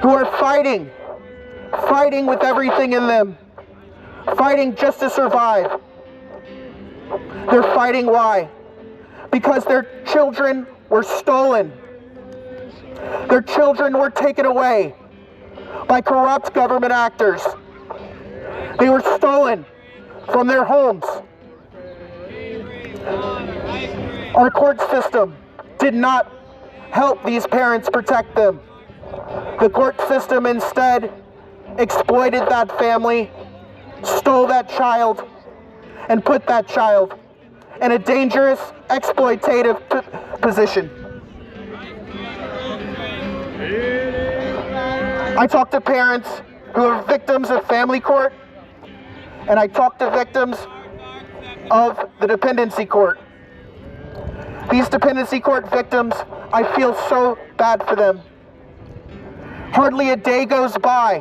who are fighting with everything in them, fighting just to survive. They're fighting why? Because their children were stolen. Their children were taken away by corrupt government actors. They were stolen from their homes. Our court system did not help these parents protect them. The court system instead exploited that family, stole that child, and put that child in a dangerous, exploitative position. I talk to parents who are victims of family court, and I talk to victims of the dependency court. These dependency court victims, I feel so bad for them. Hardly a day goes by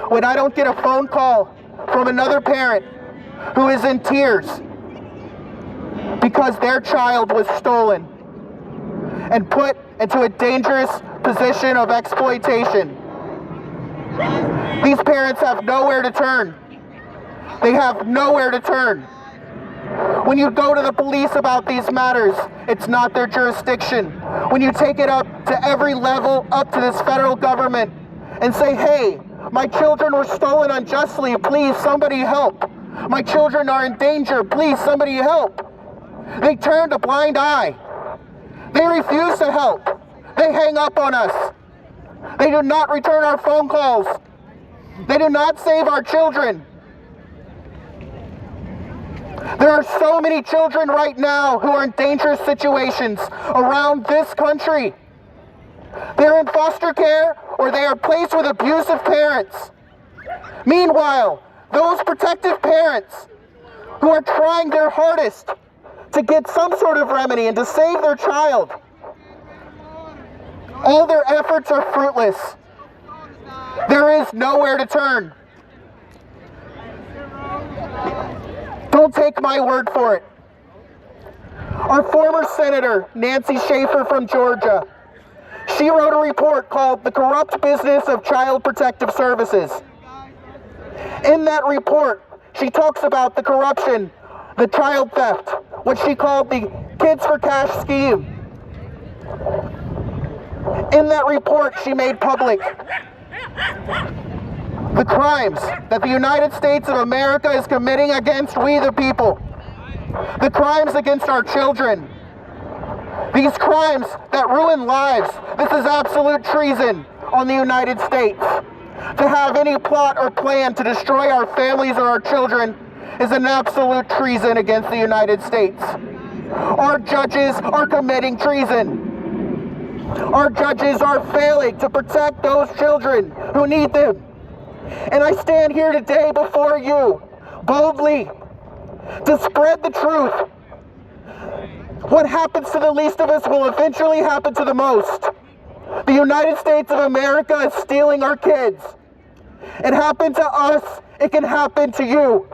when I don't get a phone call from another parent who is in tears because their child was stolen and put into a dangerous position of exploitation. These parents have nowhere to turn. They have nowhere to turn. When you go to the police about these matters, it's not their jurisdiction. When you take it up to every level, up to this federal government, and say, hey, my children were stolen unjustly, please somebody help. My children are in danger, please somebody help. They turned a blind eye. They refuse to help. They hang up on us. They do not return our phone calls. They do not save our children. There are so many children right now who are in dangerous situations around this country. They're in foster care or they are placed with abusive parents. Meanwhile, those protective parents who are trying their hardest to get some sort of remedy and to save their child, all their efforts are fruitless. There is nowhere to turn. Don't take my word for it. Our former Senator, Nancy Schaefer from Georgia, she wrote a report called The Corrupt Business of Child Protective Services. In that report, she talks about the corruption, the child theft, what she called the Kids for Cash scheme. In that report, she made public the crimes that the United States of America is committing against we the people. The crimes against our children. These crimes that ruin lives. This is absolute treason on the United States. To have any plot or plan to destroy our families or our children is an absolute treason against the United States. Our judges are committing treason. Our judges are failing to protect those children who need them. And I stand here today before you, boldly, to spread the truth. What happens to the least of us will eventually happen to the most. The United States of America is stealing our kids. It happened to us, it can happen to you.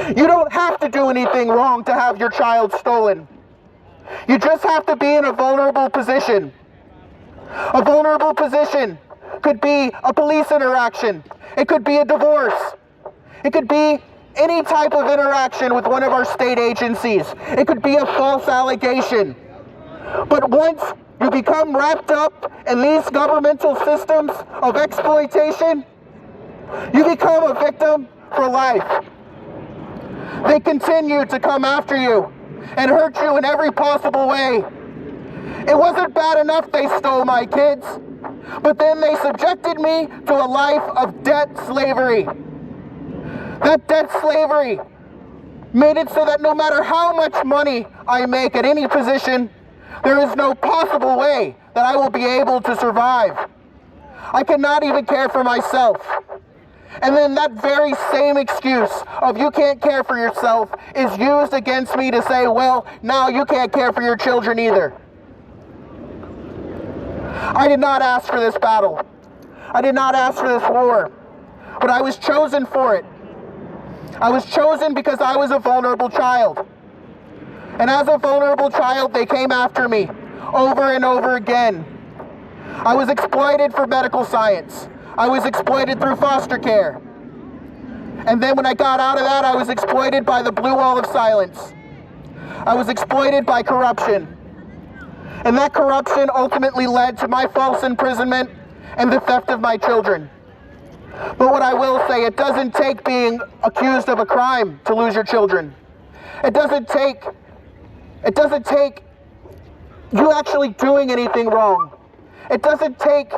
You don't have to do anything wrong to have your child stolen. You just have to be in a vulnerable position. A vulnerable position could be a police interaction. It could be a divorce. It could be any type of interaction with one of our state agencies. It could be a false allegation. But once you become wrapped up in these governmental systems of exploitation, you become a victim for life. They continue to come after you and hurt you in every possible way. It wasn't bad enough they stole my kids, but then they subjected me to a life of debt slavery. That debt slavery made it so that no matter how much money I make at any position, there is no possible way that I will be able to survive. I cannot even care for myself. And then that very same excuse of you can't care for yourself is used against me to say, well, now you can't care for your children either. I did not ask for this battle. I did not ask for this war, but I was chosen for it. I was chosen because I was a vulnerable child. And as a vulnerable child, they came after me over and over again. I was exploited for medical science. I was exploited through foster care. And then when I got out of that, I was exploited by the blue wall of silence. I was exploited by corruption. And that corruption ultimately led to my false imprisonment and the theft of my children. But what I will say, it doesn't take being accused of a crime to lose your children. It doesn't take you actually doing anything wrong. It doesn't take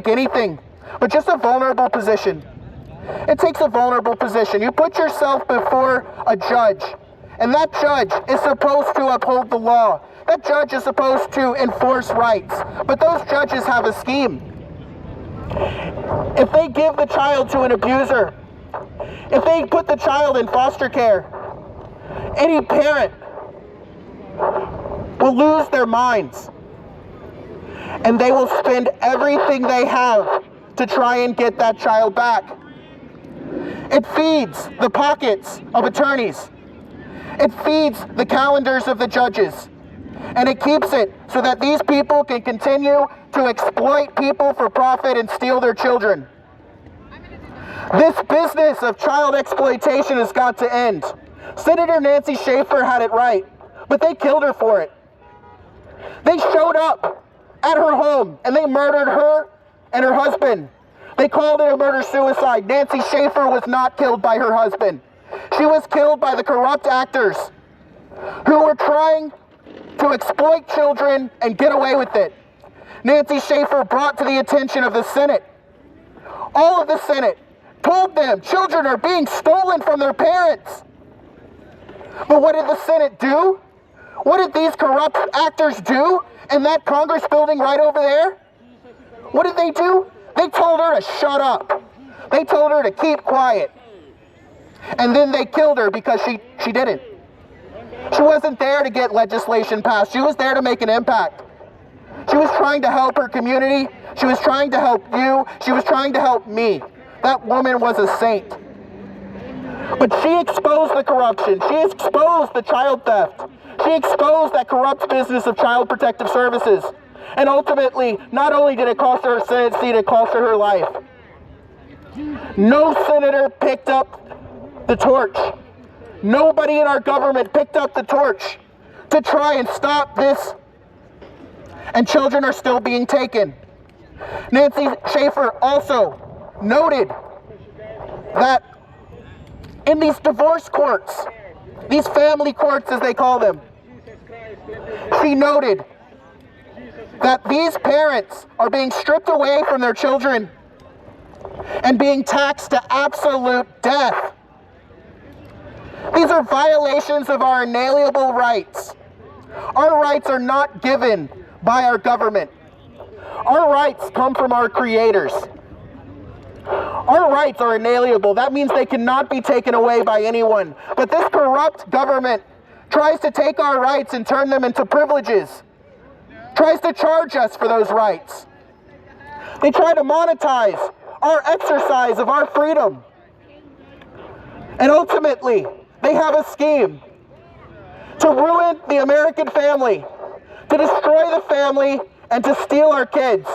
anything but just a vulnerable position. It takes a vulnerable position. You put yourself before a judge, and that judge is supposed to uphold the law. That judge is supposed to enforce rights. But those judges have a scheme. If they give the child to an abuser, if they put the child in foster care, any parent will lose their minds. And they will spend everything they have to try and get that child back. It feeds the pockets of attorneys. It feeds the calendars of the judges. And it keeps it so that these people can continue to exploit people for profit and steal their children. This business of child exploitation has got to end. Senator Nancy Schaefer had it right, but they killed her for it. They showed up at her home and they murdered her and her husband. They called it a murder-suicide. Nancy Schaefer was not killed by her husband. She was killed by the corrupt actors who were trying to exploit children and get away with it. Nancy Schaefer brought to the attention of the Senate. All of the Senate told them children are being stolen from their parents. But what did the Senate do? What did these corrupt actors do in that Congress building right over there? What did they do? They told her to shut up. They told her to keep quiet. And then they killed her because she didn't. She wasn't there to get legislation passed. She was there to make an impact. She was trying to help her community. She was trying to help you. She was trying to help me. That woman was a saint. But she exposed the corruption. She exposed the child theft. She exposed that corrupt business of Child Protective Services. And ultimately, not only did it cost her a Senate seat, it cost her her life. No senator picked up the torch. Nobody in our government picked up the torch to try and stop this. And children are still being taken. Nancy Schaefer also noted that in these divorce courts, these family courts as they call them, she noted that these parents are being stripped away from their children and being taxed to absolute death. These are violations of our inalienable rights. Our rights are not given by our government. Our rights come from our creators. Our rights are inalienable. That means they cannot be taken away by anyone. But this corrupt government tries to take our rights and turn them into privileges. Tries to charge us for those rights. They try to monetize our exercise of our freedom. And ultimately, they have a scheme to ruin the American family, to destroy the family, and to steal our kids.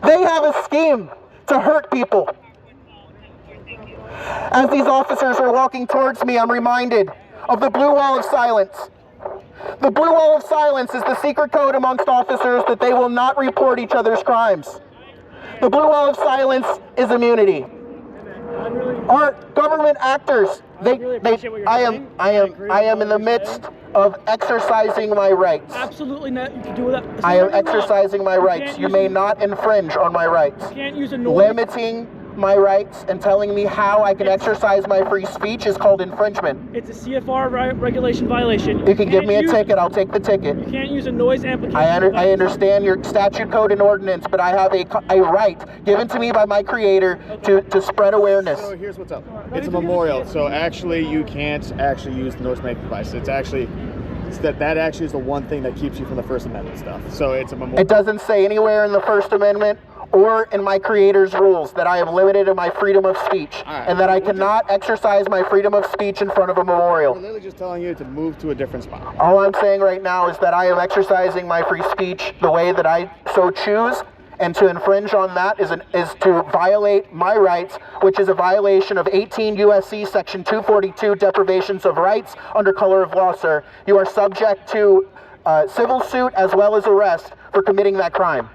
They have a scheme to hurt people. As these officers are walking towards me, I'm reminded of the blue wall of silence. The blue wall of silence is the secret code amongst officers that they will not report each other's crimes. The blue wall of silence is immunity. Our government actors, I am in the midst of exercising my rights. Absolutely not. You can do that. I am exercising my rights. You may not infringe on my rights. You can't use a noise. Limiting my rights and telling me how I can exercise my free speech is called infringement. It's a CFR regulation violation. You can give me a ticket, I'll take the ticket. You can't use a noise amplification. I understand your statute, code, and ordinance, but I have a right given to me by my creator to spread awareness. So here's what's up. It's a memorial, so actually you can't actually use the noise making device. It's actually that actually is the one thing that keeps you from the First Amendment stuff. So it's a memorial. It doesn't say anywhere in the First Amendment or in my Creator's rules that I am limited in my freedom of speech, right. and that I cannot exercise my freedom of speech in front of a memorial. We're literally just telling you to move to a different spot. All I'm saying right now is that I am exercising my free speech the way that I so choose, and to infringe on that is to violate my rights, which is a violation of 18 U.S.C. Section 242, deprivations of rights under color of law, sir. You are subject to civil suit as well as arrest for committing that crime.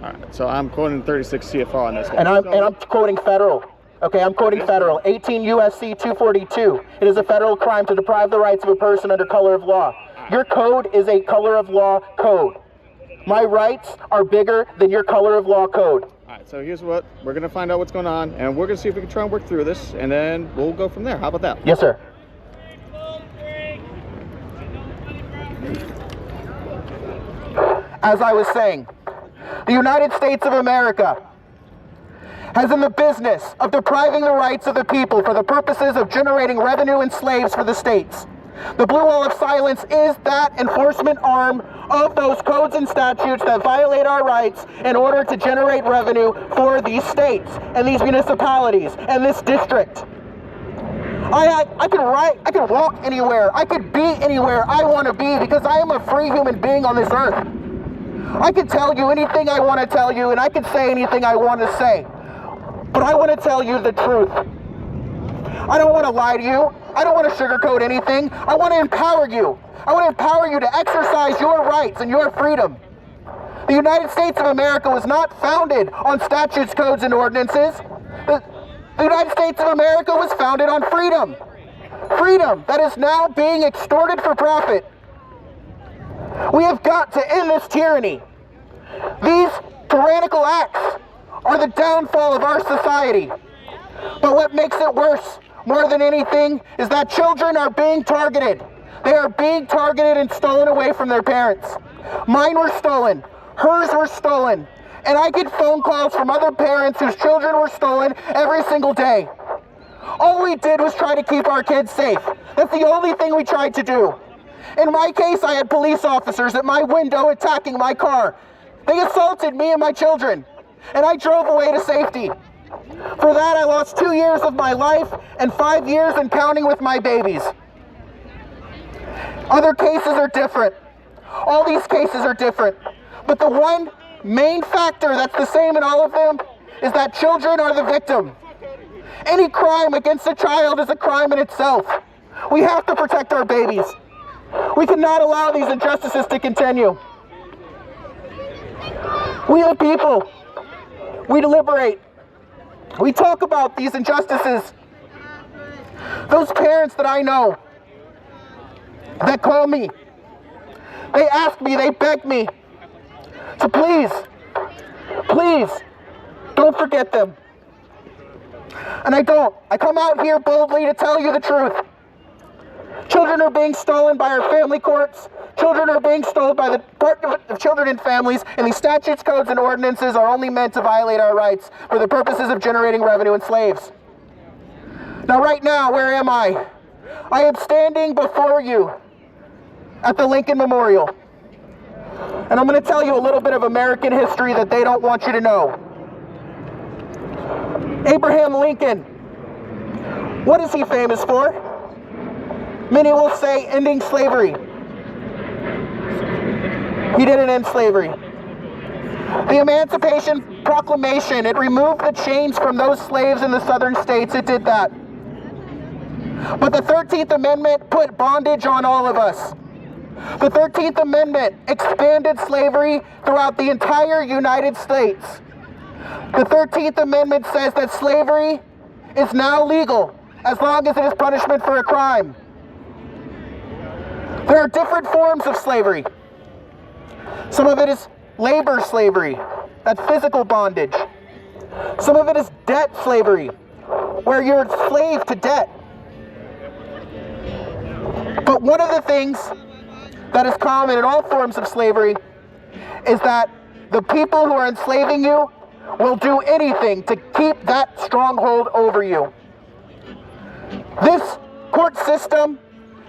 All right, so I'm quoting 36 CFR on this one. And I'm quoting federal. Okay, I'm quoting federal. 18 U.S.C. 242. It is a federal crime to deprive the rights of a person under color of law. Your code is a color of law code. My rights are bigger than your color of law code. All right, so here's what we're going to find out what's going on, and we're going to see if we can try and work through this, and then we'll go from there. How about that? Yes, sir. As I was saying, the United States of America has in the business of depriving the rights of the people for the purposes of generating revenue and slaves for the states. The Blue Wall of Silence is that enforcement arm of those codes and statutes that violate our rights in order to generate revenue for these states and these municipalities and this district. I can walk anywhere, I could be anywhere I want to be because I am a free human being on this earth. I can tell you anything I want to tell you, and I can say anything I want to say. But I want to tell you the truth. I don't want to lie to you. I don't want to sugarcoat anything. I want to empower you. I want to empower you to exercise your rights and your freedom. The United States of America was not founded on statutes, codes, and ordinances. The United States of America was founded on freedom. Freedom that is now being extorted for profit. We have got to end this tyranny. These tyrannical acts are the downfall of our society. But what makes it worse, more than anything, is that children are being targeted. They are being targeted and stolen away from their parents. Mine were stolen. Hers were stolen. And I get phone calls from other parents whose children were stolen every single day. All we did was try to keep our kids safe. That's the only thing we tried to do. In my case, I had police officers at my window attacking my car. They assaulted me and my children, and I drove away to safety. For that, I lost 2 years of my life and 5 years and counting with my babies. Other cases are different. All these cases are different. But the one main factor that's the same in all of them is that children are the victim. Any crime against a child is a crime in itself. We have to protect our babies. We cannot allow these injustices to continue. We the people, we deliberate. We talk about these injustices. Those parents that I know that call me, they ask me, they beg me to please don't forget them. And I don't. I come out here boldly to tell you the truth. Children are being stolen by our family courts. Children are being stolen by the Department of Children and Families, and these statutes, codes, and ordinances are only meant to violate our rights for the purposes of generating revenue and slaves. Now, right now, where am I? I am standing before you at the Lincoln Memorial. And I'm going to tell you a little bit of American history that they don't want you to know. Abraham Lincoln, what is he famous for? Many will say ending slavery. He didn't end slavery. The Emancipation Proclamation, it removed the chains from those slaves in the southern states. It did that. But the 13th Amendment put bondage on all of us. The 13th Amendment expanded slavery throughout the entire United States. The 13th Amendment says that slavery is now legal as long as it is punishment for a crime. There are different forms of slavery. Some of it is labor slavery, that's physical bondage. Some of it is debt slavery, where you're enslaved to debt. But one of the things that is common in all forms of slavery is that the people who are enslaving you will do anything to keep that stronghold over you. This court system,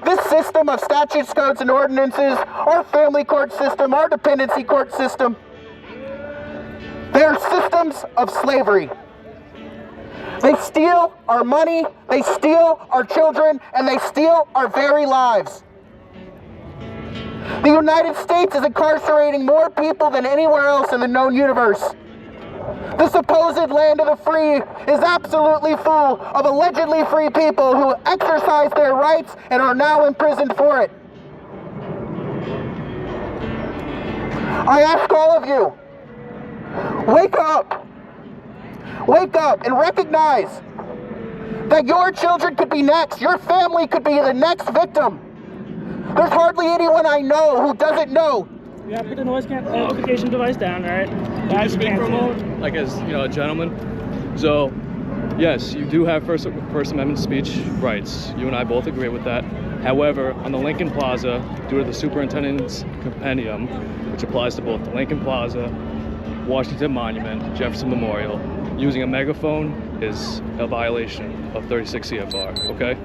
this system of statutes, codes, and ordinances, our family court system, our dependency court system, they're systems of slavery. They steal our money, they steal our children, and they steal our very lives. The United States is incarcerating more people than anywhere else in the known universe. The supposed land of the free is absolutely full of allegedly free people who exercise their rights and are now imprisoned for it. I ask all of you, wake up. Wake up and recognize that your children could be next. Your family could be the next victim. There's hardly anyone I know who doesn't know. Yeah, put the noise amplification device down, all right? Can you speak for a moment? Like, as you know, a gentleman. So, yes, you do have First Amendment speech rights. You and I both agree with that. However, on the Lincoln Plaza, due to the superintendent's compendium, which applies to both the Lincoln Plaza, Washington Monument, Jefferson Memorial, using a megaphone is a violation of 36 CFR, okay?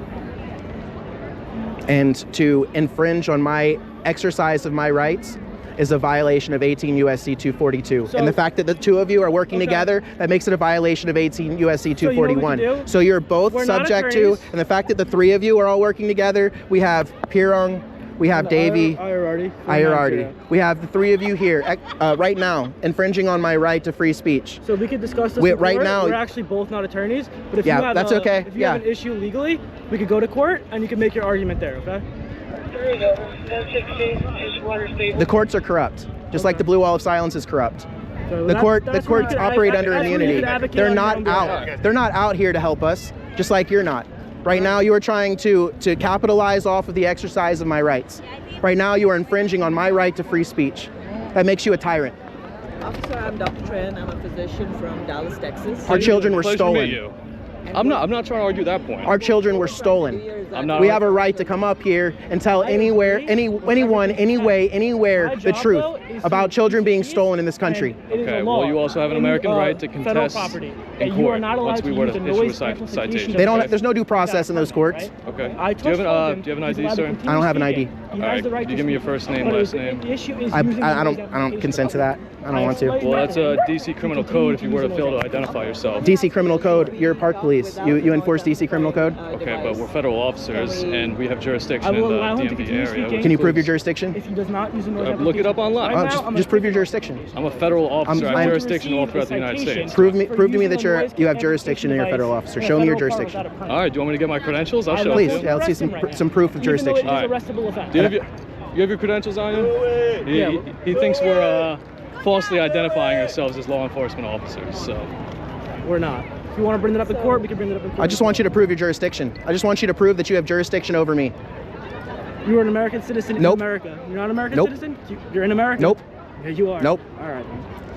And to infringe on my exercise of my rights is a violation of 18 U.S.C. 242. So, and the fact that the two of you are working okay. together, that makes it a violation of 18 U.S.C. 241. So, you know what we can do? So you're both We're not subject to, attorneys. and the fact that the three of you are all working together, we have Pirong, we have Davey, Ayarardi. We have the three of you here right now, infringing on my right to free speech. So we could discuss this Right now, we're actually both not attorneys, but if yeah, you have that's okay. If you have an issue legally, we could go to court and you can make your argument there, okay? The courts are corrupt, just like the blue wall of silence is corrupt. So The that's courts where you operate could- under that's where you immunity. could advocate They're on your not own out. behalf. They're not out here to help us, just like you're not. Right now, you are trying to capitalize off of the exercise of my rights. Right now, you are infringing on my right to free speech. That makes you a tyrant. Officer, I'm Dr. Tran. I'm a physician from Dallas, Texas. Our children were Pleasure to meet stolen. you. I'm not trying to argue that point. Our children were stolen. I'm not. We have a right to come up here and tell anyone, anywhere, the truth about children being stolen in this country. Okay, well, you also have an American right to contest in You are court not allowed once we to were use to a issue a noise amplification citation. They don't. device. There's no due process in those courts. Okay. I Do you have an ID, sir? I don't have an ID. He has the right Could you to give me your speak. first name, But last the name? issue is I using the don't. noise I don't amplification consent to that. device. I don't want to. explained Well, that that's a to DC you. criminal Continue code if you were to use fail to the identify yourself. DC criminal code. You're park police. You enforce DC criminal code. Okay, but we're federal officers and we have jurisdiction I will in allow the him to DMV continue area. speaking. Can you prove your jurisdiction? If he does not use a noise Look it up online. Right Oh, now, I'm just prove your gonna- jurisdiction. I'm a federal officer. I I'm- have jurisdiction all throughout the United States. Prove to me that you have jurisdiction and you're a federal officer. Show me your jurisdiction. All right, do you want me to get my credentials? I'll show Please, it to you. yeah, let's see some proof of jurisdiction. All right. Arrestable offense. Do you have your credentials on you? He thinks we're falsely identifying ourselves as law enforcement officers, so. We're not. If you want to bring it up in court, we can bring it up in court. I just want you to prove your jurisdiction. I just want you to prove that you have jurisdiction over me. You're an American citizen Nope. in America. You're not an American Nope. citizen? You're in America? Nope. Yeah, you are. Nope. All right.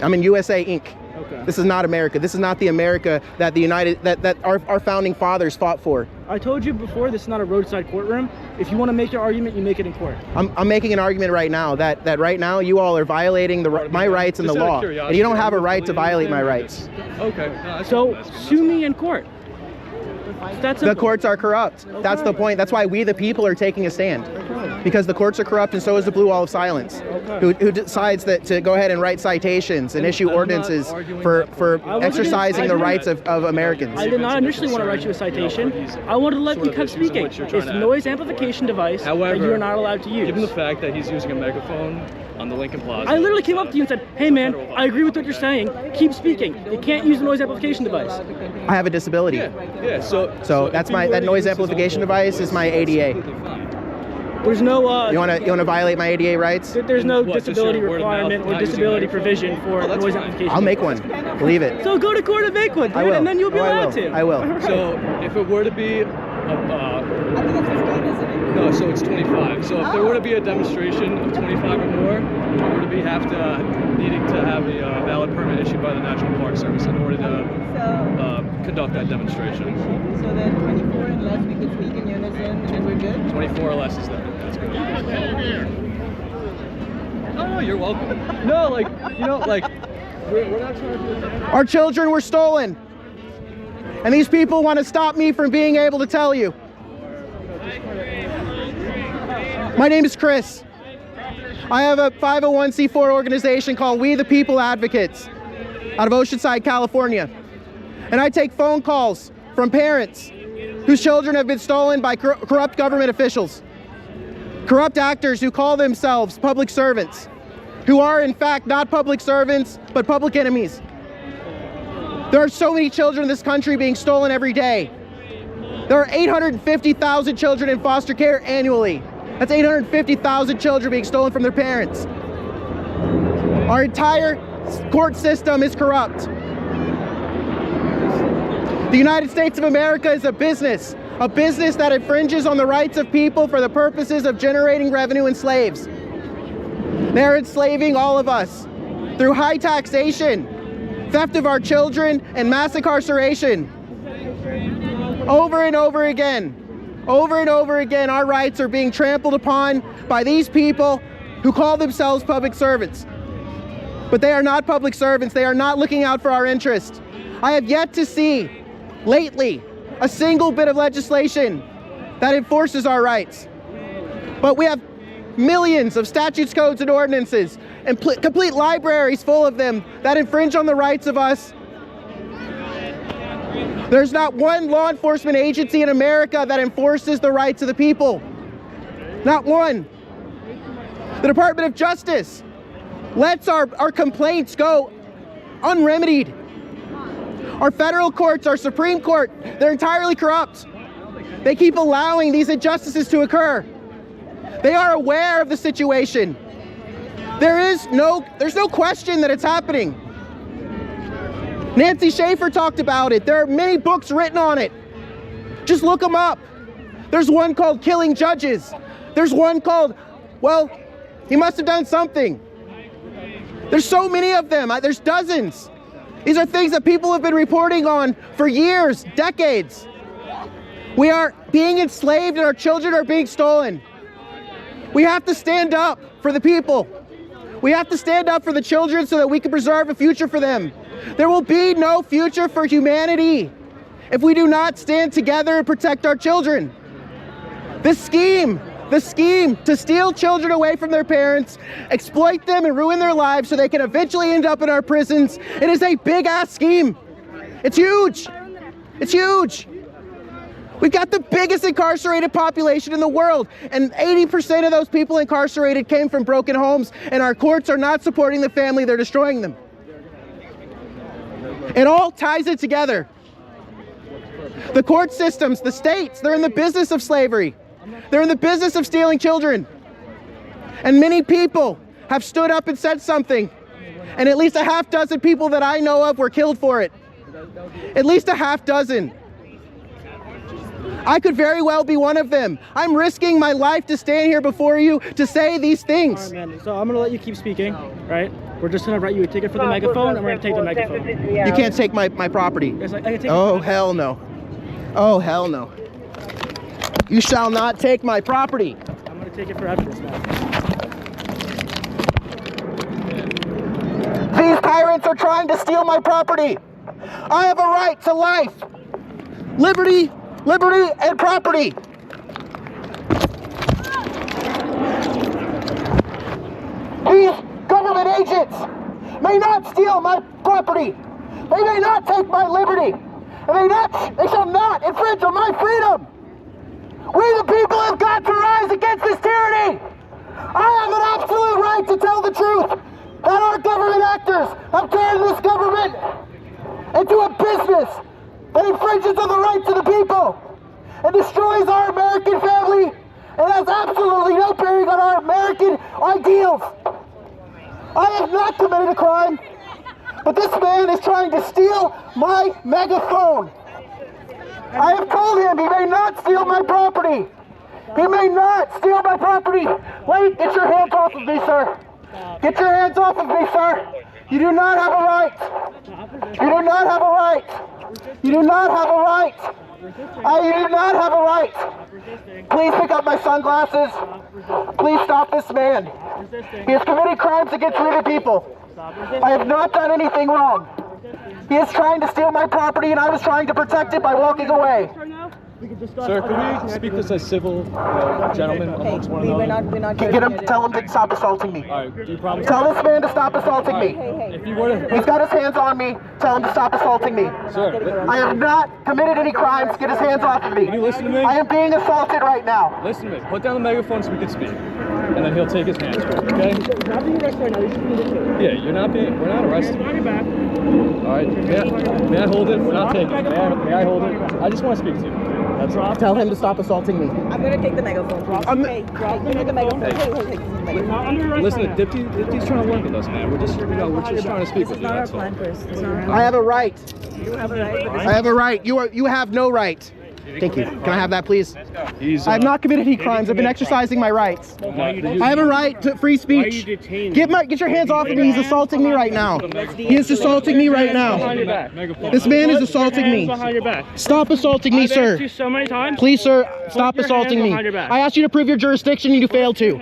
I'm in USA Inc. Okay. This is not America. This is not the America that that our founding fathers fought for. I told you before, this is not a roadside courtroom. If you want to make your argument, you make it in court. I'm making an argument right now that right now you all are violating my rights and the Just out of law, curiosity, and you don't have a are you right to violate my affiliated rights. Okay. No, that's So fine. sue me in court. That's The courts are corrupt. That's the point. That's why we the people are taking a stand. Because the courts are corrupt and so is the blue wall of silence. Who decides that to go ahead and write citations and issue I'm not ordinances arguing for that exercising the I rights of Americans. I did not initially want to write you a citation. I wanted to let you keep speaking. It's a noise amplification device that However, you are not allowed to use. Given the fact that he's using a megaphone on the Lincoln Plaza. I literally came up to you and said, hey man, I agree with what you're saying. Keep speaking. You can't use the noise amplification device. I have a disability. Yeah. So So that noise amplification device is my ADA. There's no You want to violate my ADA rights? there's no What, just disability your word of mouth, requirement or not using disability microphone? provision for Oh, that's noise fine. amplification. I'll make one. Believe it. So go to court and make one, dude, I will. and then you'll be Oh, allowed to. I will. So if it were to be no, so it's 25. So if there were to be a demonstration of 25 or more, we would have to needing to have a valid permit issued by the National Park Service in order to conduct that demonstration. So then 24 and less, we could speak in unison and we're good? 24 or less is that's good. No, you're welcome. No, like, we're not trying to do Our children were stolen. And these people want to stop me from being able to tell you. My name is Chris. I have a 501c4 organization called We the People Advocates. out of Oceanside, California. And I take phone calls from parents whose children have been stolen by corrupt government officials. Corrupt actors who call themselves public servants, who are in fact not public servants, but public enemies. There are so many children in this country being stolen every day. There are 850,000 children in foster care annually. That's 850,000 children being stolen from their parents. Our entire court system is corrupt. The United States of America is a business that infringes on the rights of people for the purposes of generating revenue and slaves. They're enslaving all of us through high taxation, theft of our children, and mass incarceration. Over and over again, our rights are being trampled upon by these people who call themselves public servants. But they are not public servants. They are not looking out for our interests. I have yet to see, lately, a single bit of legislation that enforces our rights. But we have millions of statutes, codes, and ordinances, and complete libraries full of them that infringe on the rights of us. There's not one law enforcement agency in America that enforces the rights of the people. Not one. The Department of Justice lets our complaints go unremedied. Our federal courts, our Supreme Court, they're entirely corrupt. They keep allowing these injustices to occur. They are aware of the situation. There's no question that it's happening. Nancy Schaefer talked about it. There are many books written on it. Just look them up. There's one called Killing Judges. There's one called, well, he must have done something. There's so many of them. There's dozens. These are things that people have been reporting on for years, decades. We are being enslaved and our children are being stolen. We have to stand up for the people. We have to stand up for the children so that we can preserve a future for them. There will be no future for humanity if we do not stand together and protect our children. The scheme to steal children away from their parents, exploit them and ruin their lives so they can eventually end up in our prisons, it is a big-ass scheme. It's huge. It's huge. We've got the biggest incarcerated population in the world, and 80% of those people incarcerated came from broken homes, and our courts are not supporting the family, they're destroying them. It all ties it together. The court systems, the states, they're in the business of slavery. They're in the business of stealing children. And many people have stood up and said something, and at least a half dozen people that I know of were killed for it. At least a half dozen. I could very well be one of them. I'm risking my life to stand here before you to say these things. All right, man. So I'm going to let you keep speaking, right? We're just going to write you a ticket for the megaphone, and we're going to take the megaphone. You can't take my property. Yes, I can take Oh, hell no. Oh, hell no. You shall not take my property. I'm going to take it for evidence, man. These tyrants are trying to steal my property. I have a right to life, liberty, and property. These government agents may not steal my property. They may not take my liberty. And they shall not infringe on my freedom. We the people have got to rise against this tyranny. I have an absolute right to tell the truth that our government actors have turned this government into a business that infringes on the rights of the people and destroys our American family and has absolutely no bearing on our American ideals. I have not committed a crime, but this man is trying to steal my megaphone. I have told him he may not steal my property. He may not steal my property. Wait, get your hands off of me, sir. Get your hands off of me, sir. You do not have a right. You do not have a right. You do not have a right. You do not have a right. Please pick up my sunglasses. Please stop this man. He has committed crimes against other people. I have not done anything wrong. He is trying to steal my property and I was trying to protect it by walking away. We can discuss. Sir, can we speak this as civil gentlemen amongst one another? We're not Get him, tell him to stop assaulting me. All right, do you promise? Tell this man to stop assaulting me. If you were to, He's got his hands on me. Tell him to stop assaulting me. sir, I have not committed any crimes. Get his hands off of me. can you listen to me? I am being assaulted right now. Listen to me. Put down the megaphone so we can speak, and then he'll take his hands. Okay? Not being arrested right now. You should communicate. Yeah, you're not being. We're not arrested. Behind your back. All right. May I hold it? We're not taking it. May I hold it? I just want to speak to you. That's all. Tell him to stop assaulting me. I'm gonna take the megaphone. Hey, give me the megaphone. Hey, take the megaphone. Not under arrest Listen, right now. Dipty's trying to work with us, man. We're just, we're just trying to speak with you. That's all. I have a right. You have a right. I have a right. You have no right. Thank you. Can I have that, please? He's. I have not committed any crimes. I've been exercising my rights. I have a right to free speech. Get your hands off of me. He's assaulting me right now. He is assaulting me right now. This man is assaulting me. Behind your back. Stop assaulting me, I've asked you sir. so many times. Please, sir, stop your assaulting hands me. behind your back. I asked you to prove your jurisdiction and you failed to.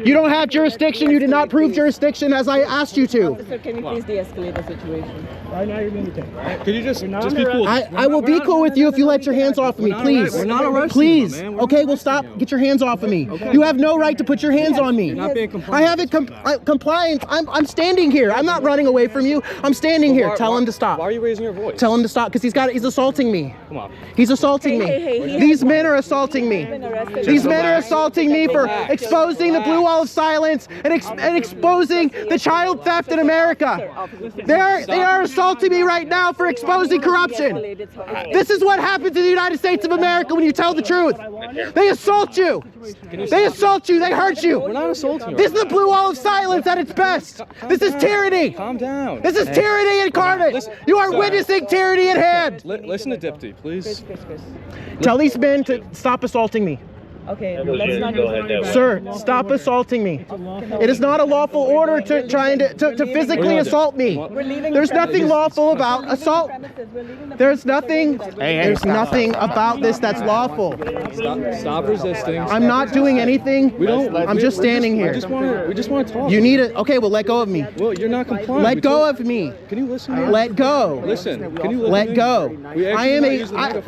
You don't have jurisdiction. You did not prove jurisdiction as I asked you to. Officer, can you please de-escalate the situation? Right now you're being detained. Can you just be cool? I will be cool with you if you let your hands off of me, please. We're not arresting Please. you, man. Okay, well stop. Get your hands off of me. You have no right to put your hands on me. You're not being I compliant. haven't compliance. I'm standing here. I'm not running away from you. I'm standing here. Tell him to stop. Why are you raising your voice? Tell him to stop because he's assaulting me. Come on. He's assaulting me. Hey, These men are assaulting me. These men are assaulting me for exposing the blue wall of silence and exposing the child theft in America. They are assaulting me right now for exposing corruption. This is what happens in the United States of America when you tell the truth. They assault you. They assault you. They hurt you. We're not assaulting you. This is the blue wall of silence at its best. This is tyranny. Calm down. This is tyranny incarnate. You are witnessing tyranny at hand. Listen to Dipty, please. Chris. Tell these men to stop assaulting me. Okay, Let's not go behind your back. Sir, stop assaulting me. It is not a lawful order to trying to physically assault me. There's nothing lawful about assault. There's nothing about this that's lawful. Stop resisting. I'm not doing anything. I'm just standing here. We just want to talk. You need it. Okay, well let go of me. Well, you're not compliant. Let go of me. Can you listen to me? Let go. Listen. Can you listen Let to me? go. We actually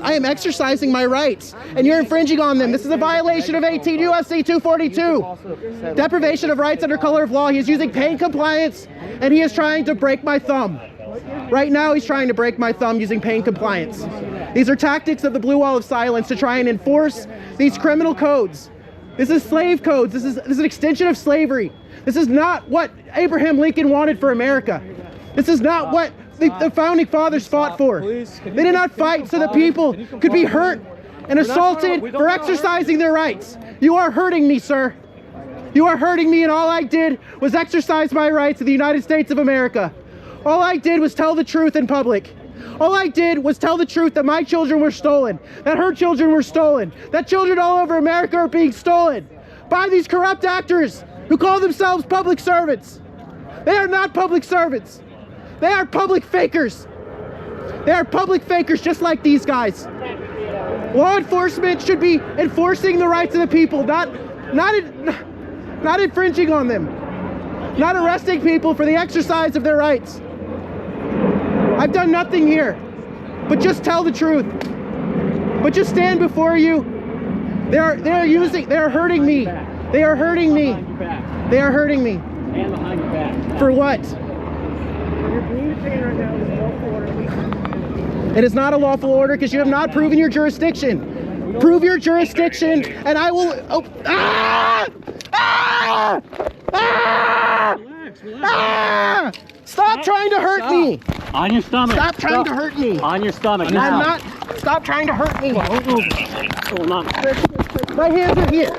I am exercising my rights, and you're infringing on them. This is a violation of 18 U.S.C. 242. Deprivation of rights under color of law. He is using pain compliance, and he is trying to break my thumb. Right now, he's trying to break my thumb using pain compliance. These are tactics of the blue wall of silence to try and enforce these criminal codes. This is slave codes. This is an extension of slavery. This is not what Abraham Lincoln wanted for America. This is not what the founding fathers fought for. They did not fight so that people could be hurt and assaulted for exercising their rights. You are hurting me, sir. You are hurting me, and all I did was exercise my rights in the United States of America. All I did was tell the truth in public. All I did was tell the truth that my children were stolen, that her children were stolen, that children all over America are being stolen by these corrupt actors who call themselves public servants. They are not public servants. They are public fakers. They are public fakers just like these guys. Law enforcement should be enforcing the rights of the people, not infringing on them, not arresting people for the exercise of their rights. I've done nothing here, but just tell the truth. But just stand before you. They are hurting me. They are hurting me. They are hurting me. And behind your back. For what? You're being detained right now is lawful order. It is not a lawful order because you have not proven your jurisdiction. Prove your jurisdiction, and I will. Oh, Relax. Stop trying to hurt me. On your stomach. Stop trying to hurt me. On your stomach. I'm now. not. Stop trying to hurt me. Hold on. My hands are here.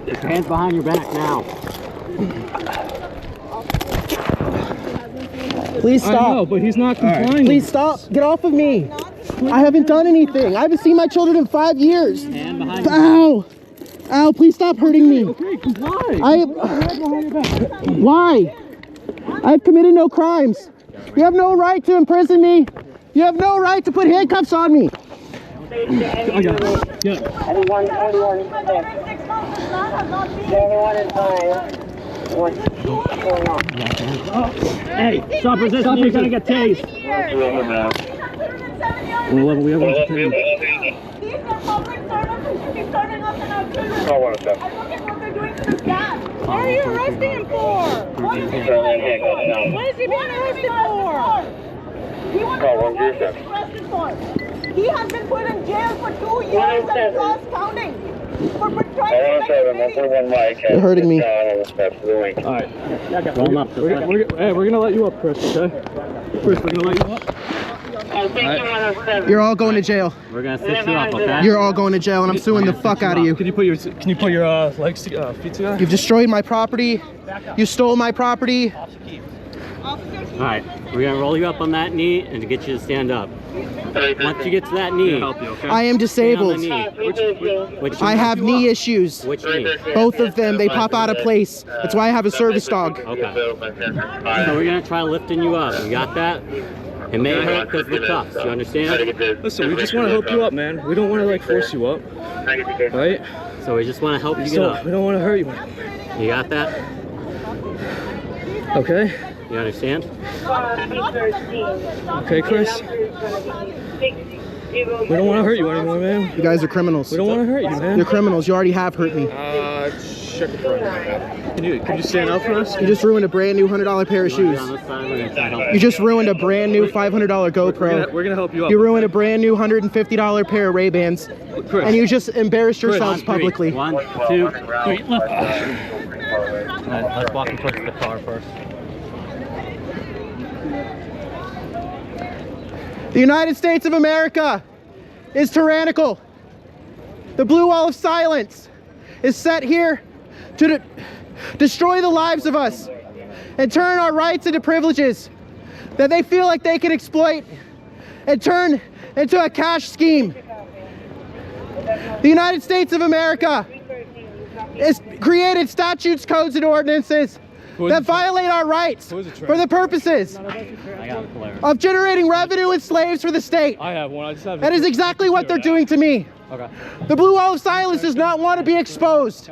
Put your hands behind your back now. Please I stop. know, but he's not complying. Please stop. Get off of me. I haven't done anything. I haven't seen my children in 5 years. Hand behind your Ow. Ow, please stop hurting me. Okay, comply. Why? I've committed no crimes. You have no right to imprison me. You have no right to put handcuffs on me. I got it. Yeah. Anyone advised what's going on? Hey, stop resisting. You're gonna get tased. 111, we have one. These are public servants who should be serving us and our children. And look at what they're doing to this guy. What are you arresting him for? What is he being arrested for? He was arrested for. He has been put in jail for 2 years and plus counting. For trying to make You're hurting me. Alright. We're gonna let you up, Chris, okay? Chris, we're gonna let you up. You're all going to jail. We're gonna sit you up, okay? You're all going to jail, and I'm suing the fuck out of you. Can you put your legs feet together? You've destroyed my property. You stole my property. Alright, we're gonna roll you up on that knee and to get you to stand up. Once you get to that knee, I am disabled. which I have knee issues. Which knee? Both of them. They pop out of place. That's why I have a service dog. Okay. So we're gonna try lifting you up. You got that? It may hurt because of the cuffs. You understand? Listen, we just want to help you up, man. We don't want to like force you up, right? So we just want to help you get up. We don't want to hurt you. You got that? Okay. You understand? Okay, Chris. We don't want to hurt you anymore, man. You guys are criminals. We don't want to hurt you, man. You're criminals. You already have hurt me. Check it for Can you stand up for us? You just ruined a brand new $100 pair of shoes. You just ruined a brand new $500 GoPro. We're gonna help you up. You ruined a brand new $150 pair of Ray-Bans. And you just embarrassed yourselves publicly. 1, 2, 3, lift. Let's walk him towards the car first. The United States of America is tyrannical. The blue wall of silence is set here to destroy the lives of us and turn our rights into privileges that they feel like they can exploit and turn into a cash scheme. The United States of America has created statutes, codes, and ordinances that violate our rights for the purposes of generating revenue and slaves for the state. I have one. I just have. That is exactly what they're doing to me. Okay. The blue wall of silence does not want to be exposed.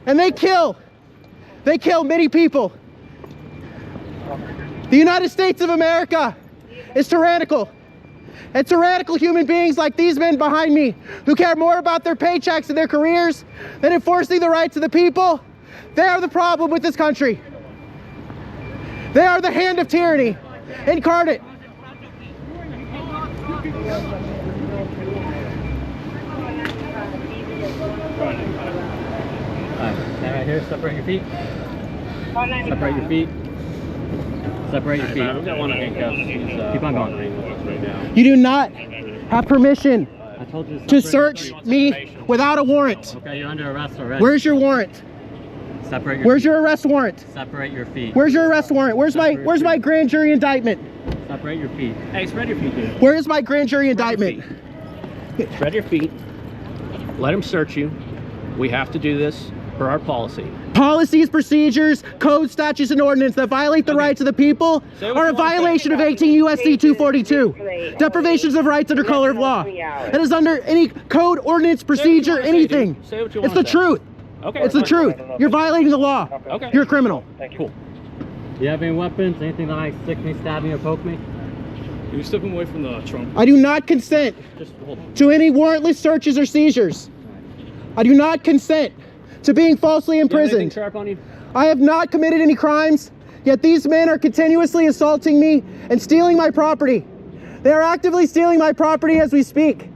And they kill many people. The United States of America is tyrannical. And tyrannical human beings like these men behind me, who care more about their paychecks and their careers than enforcing the rights of the people, they are the problem with this country. They are the hand of tyranny incarnate. Stand right here, separate your feet. Separate your feet. Separate your feet. We've got one handcuffs. Keep on going. You do not have permission I told you to search me without a warrant. Okay, you're under arrest already. Where's your warrant? Separate your Where's feet. your arrest warrant? Separate your feet. Where's your arrest warrant? Where's my grand jury indictment? Separate your feet. Hey, spread your feet, dude. Where is my grand jury indictment? Spread your feet. Let them search you. We have to do this per our policy. Policies, procedures, codes, statutes, and ordinances that violate the rights of the people are a violation of 18 U.S.C. 242. Deprivations of rights under color of law. It is under any code, ordinance, procedure, anything. Say what you It's want the to say. truth. Okay. It's the truth. You're violating the law. Okay. You're a criminal. Cool. Do you have any weapons? Anything that might stick me, stab me, or poke me? Can you step him away from the trunk? I do not consent Just hold on. to any warrantless searches or seizures. I do not consent to being falsely Anything imprisoned. sharp on you? I have not committed any crimes, yet these men are continuously assaulting me and stealing my property. They are actively stealing my property as we speak.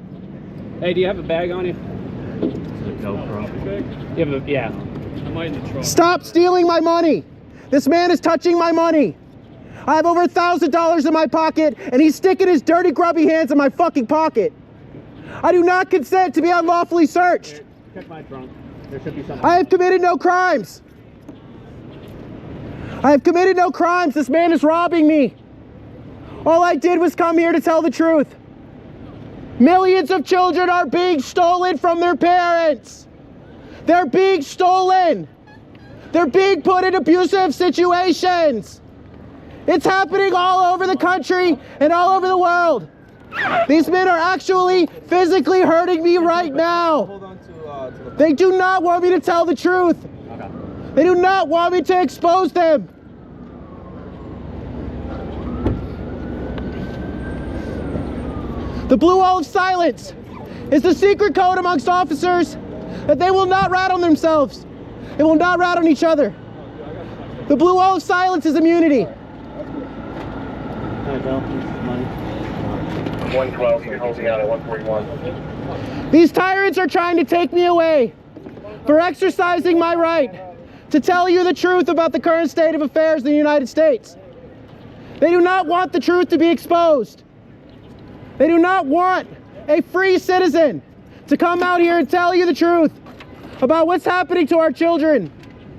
Hey, do you have a bag on you? You have a, yeah. I might in the trunk. Stop stealing my money. This man is touching my money. I have over $1,000 in my pocket, and he's sticking his dirty, grubby hands in my fucking pocket. I do not consent to be unlawfully searched. Check my trunk. There should be something. I have committed no crimes. I have committed no crimes. This man is robbing me. All I did was come here to tell the truth. Millions of children are being stolen from their parents. They're being stolen. They're being put in abusive situations. It's happening all over the country and all over the world. These men are actually physically hurting me right now. They do not want me to tell the truth. They do not want me to expose them. The blue wall of silence is the secret code amongst officers that they will not rat on themselves. They will not rat on each other. The blue wall of silence is immunity. 112, you're holding out at 141. These tyrants are trying to take me away for exercising my right to tell you the truth about the current state of affairs in the United States. They do not want the truth to be exposed. They do not want a free citizen to come out here and tell you the truth about what's happening to our children.